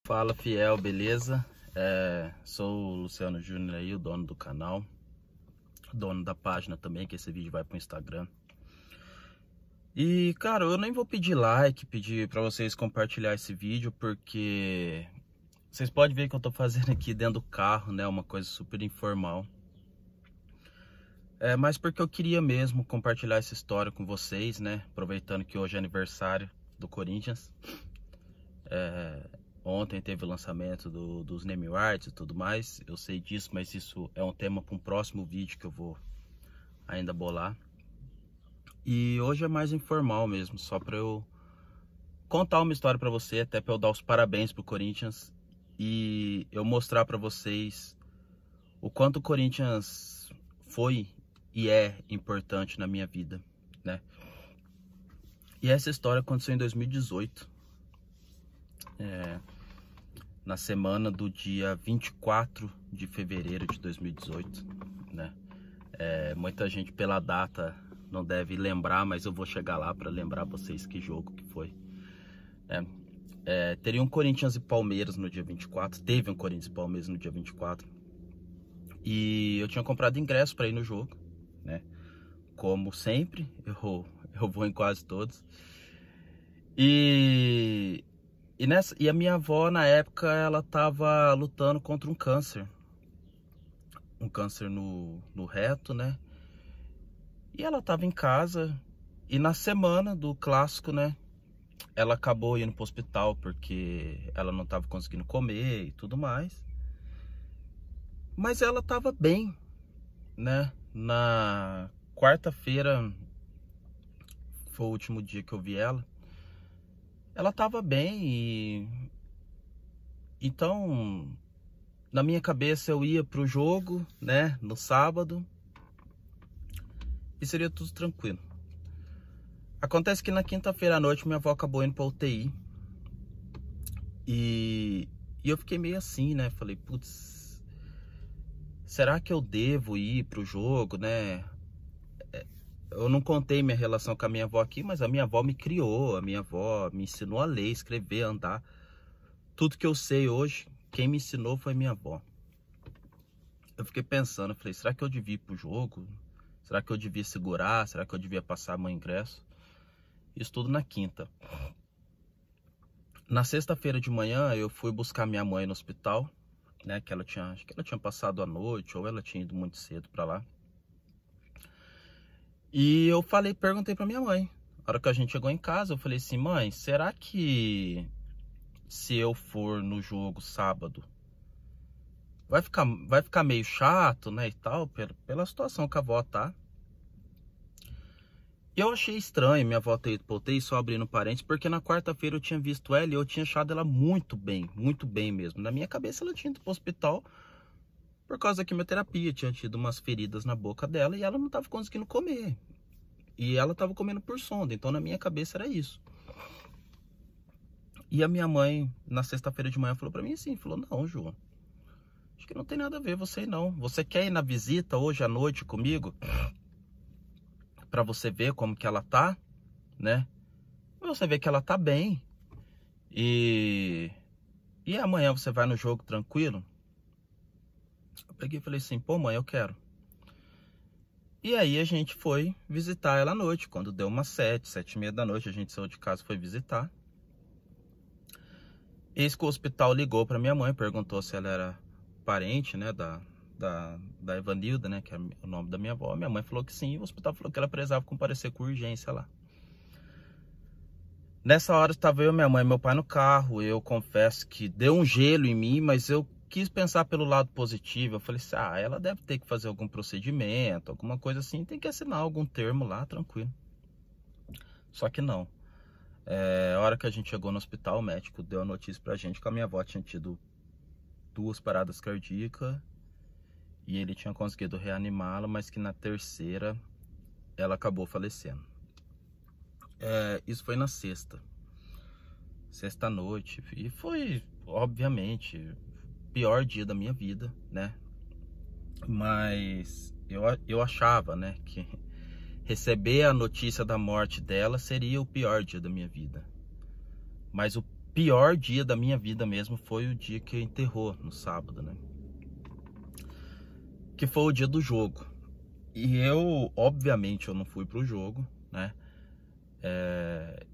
Fala, fiel, beleza? Sou o Luciano Júnior aí, o dono do canal, dono da página também, que esse vídeo vai pro Instagram. E, cara, eu nem vou pedir like, pedir pra vocês compartilhar esse vídeo, porque vocês podem ver que eu tô fazendo aqui dentro do carro, né? Uma coisa super informal. Mas porque eu queria mesmo compartilhar essa história com vocês, né? Aproveitando que hoje é aniversário do Corinthians. Ontem teve o lançamento dos name rights e tudo mais. Eu sei disso, mas isso é um tema para um próximo vídeo que eu vou ainda bolar. E hoje é mais informal mesmo, só para eu contar uma história para você, até para eu dar os parabéns pro Corinthians e eu mostrar para vocês o quanto o Corinthians foi e é importante na minha vida, né? E essa história aconteceu em 2018. Na semana do dia 24 de fevereiro de 2018, né? Muita gente pela data não deve lembrar, mas eu vou chegar lá para lembrar vocês que jogo que foi. Teria um Corinthians e Palmeiras no dia 24, teve um Corinthians e Palmeiras no dia 24. E eu tinha comprado ingresso para ir no jogo, né? Como sempre, eu vou em quase todos. E a minha avó, na época, ela tava lutando contra um câncer. Um câncer no reto, né? E ela tava em casa. E na semana do clássico, né? Ela acabou indo pro hospital porque ela não tava conseguindo comer e tudo mais. Mas ela tava bem, né? Na quarta-feira foi o último dia que eu vi ela. Ela tava bem e... Então, na minha cabeça eu ia pro jogo, né, no sábado, e seria tudo tranquilo. Acontece que na quinta-feira à noite minha avó acabou indo pra UTI. E eu fiquei meio assim, né, falei, putz, será que eu devo ir pro jogo, né? Eu não contei minha relação com a minha avó aqui, mas a minha avó me criou, a minha avó me ensinou a ler, escrever, andar. Tudo que eu sei hoje, quem me ensinou foi minha avó. Eu fiquei pensando, eu falei, será que eu devia ir pro jogo? Será que eu devia segurar? Será que eu devia passar meu ingresso? Isso tudo na quinta. Na sexta-feira de manhã, eu fui buscar minha mãe no hospital, né? Que acho que ela tinha passado a noite, ou ela tinha ido muito cedo pra lá. E eu perguntei pra minha mãe. Na hora que a gente chegou em casa, eu falei assim, mãe, será que se eu for no jogo sábado, vai ficar meio chato, né, e tal, pela situação que a avó tá? E eu achei estranho minha avó ter ido pro UTI, só abrindo parênteses, porque na quarta-feira eu tinha visto ela e eu tinha achado ela muito bem mesmo. Na minha cabeça ela tinha ido pro hospital por causa da quimioterapia, tinha tido umas feridas na boca dela e ela não tava conseguindo comer. E ela tava comendo por sonda, então na minha cabeça era isso. E a minha mãe, na sexta-feira de manhã, falou pra mim assim, falou, não, Ju, acho que não tem nada a ver você não. Você quer ir na visita hoje à noite comigo? Pra você ver como que ela tá, né? Você vê que ela tá bem. E amanhã você vai no jogo tranquilo? Eu peguei e falei assim, pô mãe, eu quero. E aí a gente foi visitar ela à noite. Quando deu umas 7h30 da noite, a gente saiu de casa e foi visitar. Eis que o hospital ligou pra minha mãe, perguntou se ela era parente, né, da Evanilda, né, que é o nome da minha avó. Minha mãe falou que sim, o hospital falou que ela precisava comparecer com urgência lá. Nessa hora estava eu, minha mãe e meu pai no carro. Eu confesso que deu um gelo em mim, mas eu quis pensar pelo lado positivo. Eu falei assim, ela deve ter que fazer algum procedimento, alguma coisa assim, tem que assinar algum termo lá, tranquilo. Só que não. A hora que a gente chegou no hospital, o médico deu a notícia pra gente que a minha avó tinha tido 2 paradas cardíacas e ele tinha conseguido reanimá-la, mas que na terceira ela acabou falecendo. Isso foi na sexta-noite, e foi, obviamente, o pior dia da minha vida, né? Mas eu achava, né, que receber a notícia da morte dela seria o pior dia da minha vida. Mas o pior dia da minha vida mesmo foi o dia que enterrou, no sábado, né? Que foi o dia do jogo. E eu, obviamente, eu não fui pro jogo, né?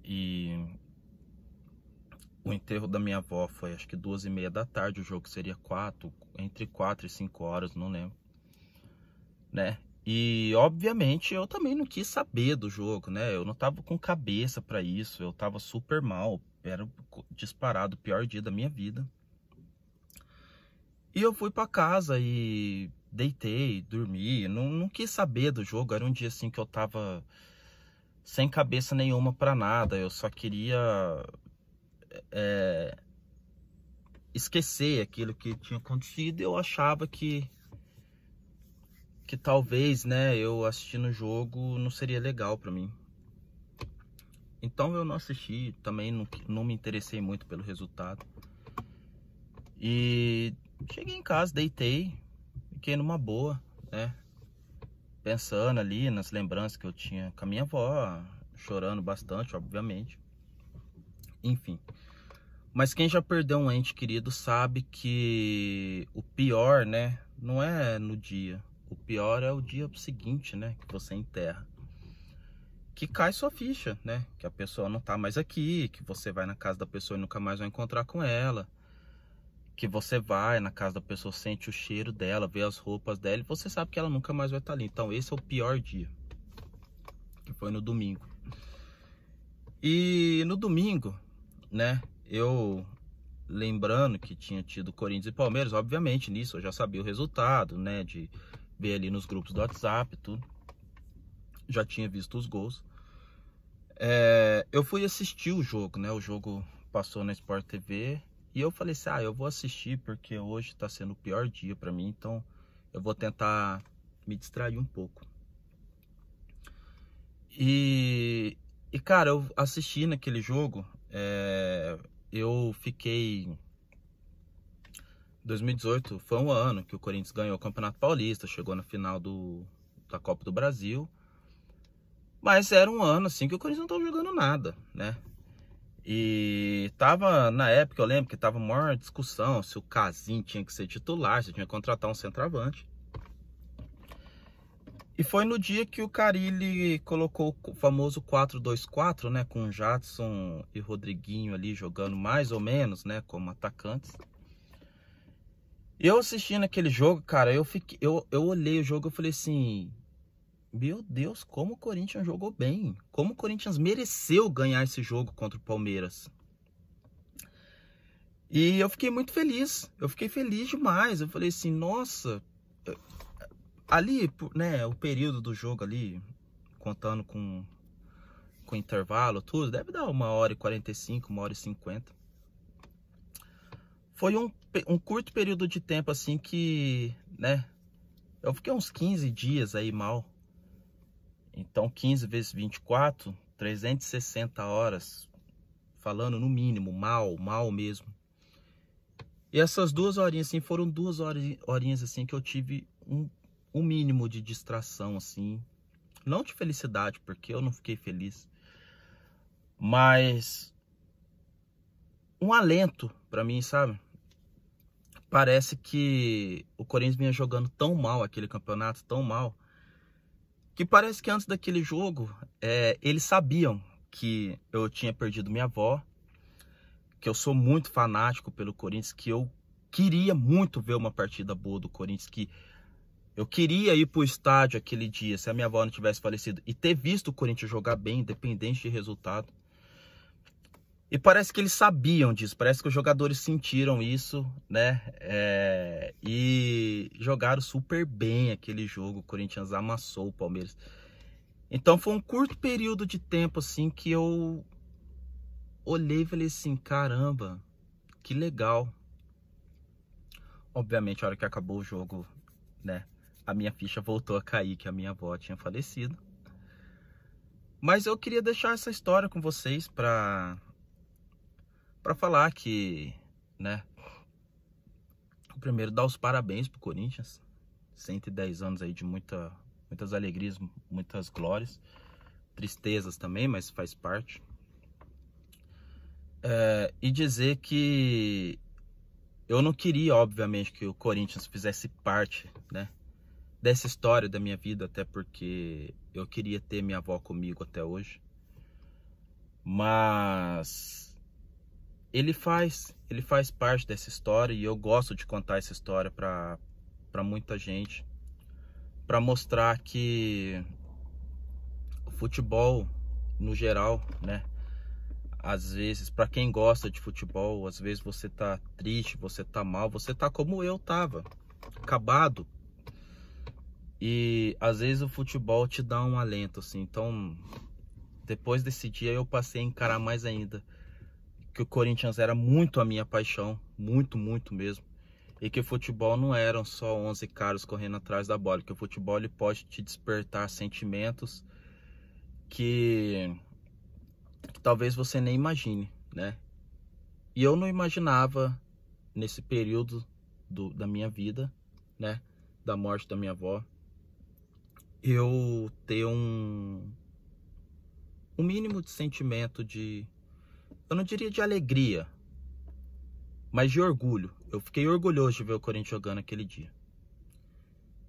E o enterro da minha avó foi acho que 2h30 da tarde, o jogo seria entre 4 e 5 horas, não lembro, né? E obviamente eu também não quis saber do jogo, né? Eu não tava com cabeça pra isso, eu tava super mal, era disparado o pior dia da minha vida. E eu fui pra casa e deitei, dormi, não quis saber do jogo, era um dia assim que eu tava sem cabeça nenhuma pra nada, eu só queria esquecer aquilo que tinha acontecido. Eu achava que talvez, né, eu assistindo o jogo não seria legal pra mim. Então eu não assisti, também não me interessei muito pelo resultado. E cheguei em casa, deitei, fiquei numa boa, né, pensando ali nas lembranças que eu tinha com a minha avó, chorando bastante, obviamente. Enfim. Mas quem já perdeu um ente querido sabe que o pior, né, não é no dia. O pior é o dia seguinte, né, que você enterra. Que cai sua ficha, né, que a pessoa não tá mais aqui, que você vai na casa da pessoa e nunca mais vai encontrar com ela. Que você vai na casa da pessoa, sente o cheiro dela, vê as roupas dela e você sabe que ela nunca mais vai estar ali. Então esse é o pior dia, que foi no domingo. E no domingo, né, eu lembrando que tinha tido Corinthians e Palmeiras, obviamente nisso eu já sabia o resultado, né, de ver ali nos grupos do WhatsApp, tudo. Já tinha visto os gols. Eu fui assistir o jogo, né, o jogo passou na Sport TV e eu falei assim, eu vou assistir porque hoje tá sendo o pior dia pra mim, então eu vou tentar me distrair um pouco. E cara, eu assisti naquele jogo, eu fiquei... 2018 foi um ano que o Corinthians ganhou o Campeonato Paulista, chegou na final da Copa do Brasil. Mas era um ano assim que o Corinthians não estava jogando nada, né? E tava, na época, eu lembro que tava uma maior discussão se o Casim tinha que ser titular, se tinha que contratar um centroavante. E foi no dia que o Carille colocou o famoso 4-2-4, né? Com o Jadson e Rodriguinho ali jogando mais ou menos, né? Como atacantes. Eu assistindo aquele jogo, cara, eu olhei o jogo e falei assim... Meu Deus, como o Corinthians jogou bem. Como o Corinthians mereceu ganhar esse jogo contra o Palmeiras. E eu fiquei muito feliz. Eu fiquei feliz demais. Eu falei assim, nossa... Ali, né, o período do jogo ali, contando com intervalo, tudo, deve dar 1h45, 1h50. Foi um curto período de tempo, assim, que, né, eu fiquei uns 15 dias aí mal. Então, 15 vezes 24, 360 horas, falando no mínimo, mal mesmo. E essas 2 horinhas, assim, foram 2 horinhas, assim, que eu tive um mínimo de distração, assim. Não de felicidade, porque eu não fiquei feliz. Mas um alento pra mim, sabe? Parece que o Corinthians vinha jogando tão mal aquele campeonato, tão mal, que parece que antes daquele jogo, eles sabiam que eu tinha perdido minha avó, que eu sou muito fanático pelo Corinthians, que eu queria muito ver uma partida boa do Corinthians, que eu queria ir pro estádio aquele dia, se a minha avó não tivesse falecido, e ter visto o Corinthians jogar bem, independente de resultado. E parece que eles sabiam disso, parece que os jogadores sentiram isso, né? E jogaram super bem aquele jogo, o Corinthians amassou o Palmeiras. Então foi um curto período de tempo, assim, que eu olhei e falei assim, caramba, que legal. Obviamente, a hora que acabou o jogo, né, a minha ficha voltou a cair, que a minha avó tinha falecido. Mas eu queria deixar essa história com vocês para falar que, né, primeiro dar os parabéns pro Corinthians. 110 anos aí de muitas alegrias, muitas glórias. Tristezas também, mas faz parte. E dizer que eu não queria, obviamente, que o Corinthians fizesse parte, né, dessa história da minha vida, até porque eu queria ter minha avó comigo até hoje. Mas ele faz parte dessa história e eu gosto de contar essa história para muita gente, para mostrar que o futebol no geral, né, às vezes, para quem gosta de futebol, às vezes você tá triste, você tá mal, você tá como eu tava, acabado. E às vezes o futebol te dá um alento, assim. Então, depois desse dia eu passei a encarar mais ainda que o Corinthians era muito a minha paixão, muito, muito mesmo. E que o futebol não eram só 11 caras correndo atrás da bola, que o futebol ele pode te despertar sentimentos que talvez você nem imagine, né? E eu não imaginava nesse período da minha vida, né, da morte da minha avó, eu ter um mínimo de sentimento de, eu não diria de alegria, mas de orgulho. Eu fiquei orgulhoso de ver o Corinthians jogando aquele dia.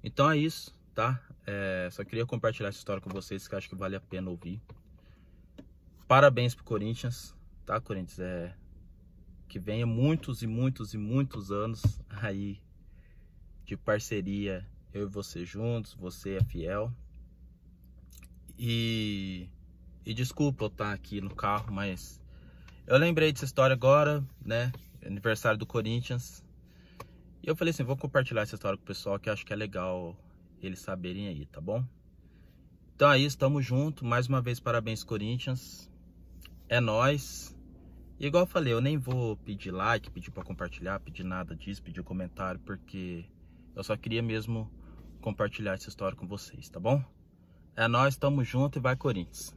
Então é isso, tá? Só queria compartilhar essa história com vocês, que acho que vale a pena ouvir. Parabéns pro Corinthians, tá, Corinthians? Que venha muitos e muitos e muitos anos aí de parceria, eu e você juntos, você é fiel. E desculpa eu estar aqui no carro, mas eu lembrei dessa história agora, né? Aniversário do Corinthians. E eu falei assim, vou compartilhar essa história com o pessoal, que acho que é legal eles saberem aí, tá bom? Então é isso, tamo junto. Mais uma vez, parabéns, Corinthians. É nóis. E igual eu falei, eu nem vou pedir like, pedir pra compartilhar, pedir nada disso, pedir comentário, porque eu só queria mesmo compartilhar essa história com vocês, tá bom? É nóis, tamo junto e vai Corinthians!